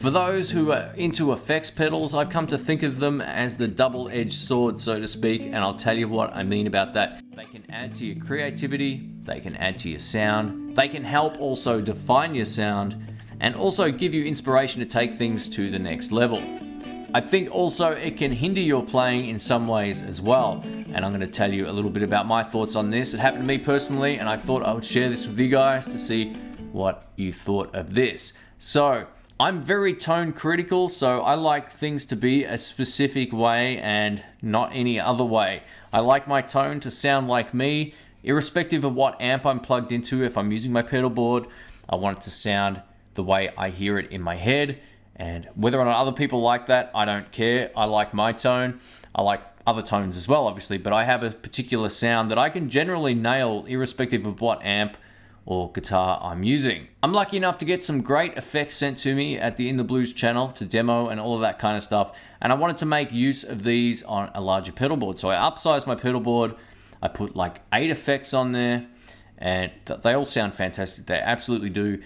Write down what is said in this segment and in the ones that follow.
For those who are into effects pedals, I've come to think of them as the double-edged sword, so to speak, and I'll tell you what I mean about that. They can add to your creativity, they can add to your sound, they can help also define your sound, and also give you inspiration to take things to the next level. I think also it can hinder your playing in some ways as well, and I'm going to tell you a little bit about my thoughts on this. It happened to me personally, and I thought I would share this with you guys to see what you thought of this. So, I'm very tone critical, so I like things to be a specific way and not any other way. I like my tone to sound like me, irrespective of what amp I'm plugged into. If I'm using my pedal board, I want it to sound the way I hear it in my head, and whether or not other people like that, I don't care. I like my tone. I like other tones as well, obviously, but I have a particular sound that I can generally nail irrespective of what amp or guitar I'm using. I'm lucky enough to get some great effects sent to me at the In The Blues channel to demo and all of that kind of stuff, and I wanted to make use of these on a larger pedal board. So I upsized my pedal board, I put like 8 effects on there, and they all sound fantastic. They absolutely do.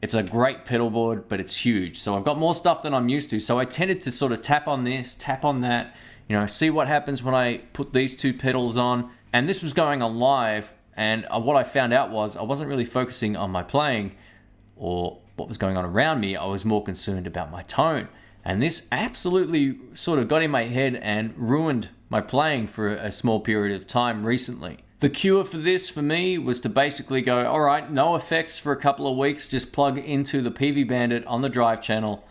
It's a great pedal board, but it's huge. So I've got more stuff than I'm used to. So I tended to sort of tap on this, tap on that, you know, see what happens when I put these 2 pedals on. And this was going on live, and what I found out was I wasn't really focusing on my playing or what was going on around me. I was more concerned about my tone. And this absolutely sort of got in my head and ruined my playing for a small period of time recently. The cure for this for me was to basically go, all right, no effects for a couple of weeks, just plug into the PV Bandit on the drive channel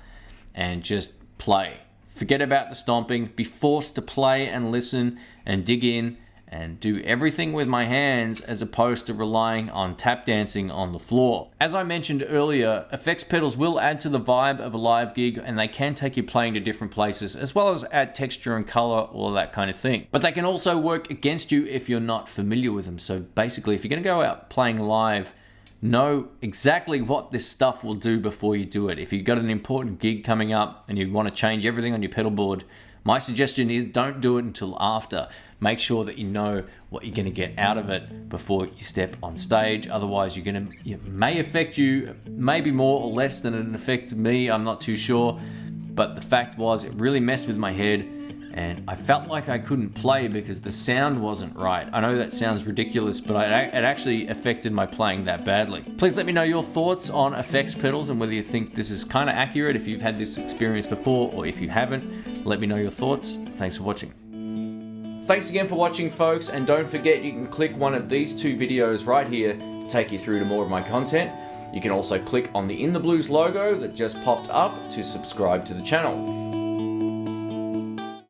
and just play. Forget about the stomping, be forced to play and listen and dig in and do everything with my hands as opposed to relying on tap dancing on the floor. As I mentioned earlier, effects pedals will add to the vibe of a live gig, and they can take you playing to different places, as well as add texture and color, all of that kind of thing. But they can also work against you if you're not familiar with them. So basically, if you're gonna go out playing live, know exactly what this stuff will do before you do it. If you've got an important gig coming up and you want to change everything on your pedal board, my suggestion is don't do it until after. Make sure that you know what you're going to get out of it before you step on stage. Otherwise, it may affect you, maybe more or less than it affected me. I'm not too sure. But the fact was, it really messed with my head, and I felt like I couldn't play because the sound wasn't right. I know that sounds ridiculous, but it actually affected my playing that badly. Please let me know your thoughts on effects pedals and whether you think this is kind of accurate, if you've had this experience before, or if you haven't, let me know your thoughts. Thanks for watching. Thanks again for watching, folks, and don't forget you can click one of these 2 videos right here to take you through to more of my content. You can also click on the In The Blues logo that just popped up to subscribe to the channel.